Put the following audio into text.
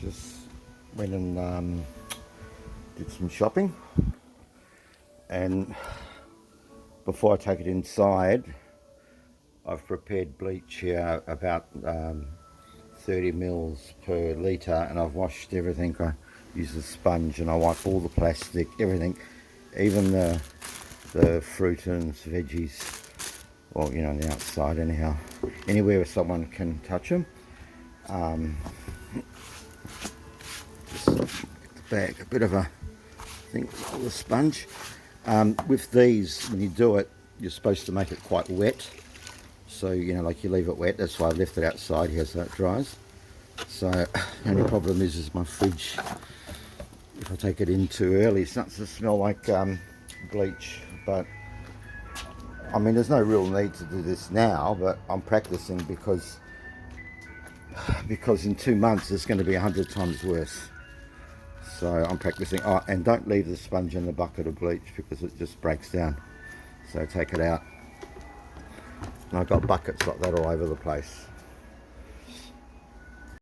Just went and did some shopping, and before I take it inside, I've prepared bleach here about 30 mils per litre, and I've washed everything. I use a sponge and I wipe all the plastic, everything, even the fruit and veggies, well, you know, on the outside anyhow, anywhere where someone can touch them. Just get the bag, a bit of a thing with a sponge. With these, when you do it, you're supposed to make it quite wet. So, you know, like you leave it wet. That's why I left it outside here so it dries. So, the only problem is my fridge, if I take it in too early, it starts to smell like bleach. But, I mean, there's no real need to do this now, but I'm practicing because in 2 months it's going to be 100 times worse. So I'm practicing. Oh, and don't leave the sponge in the bucket of bleach because it just breaks down. So take it out. And I've got buckets like that all over the place.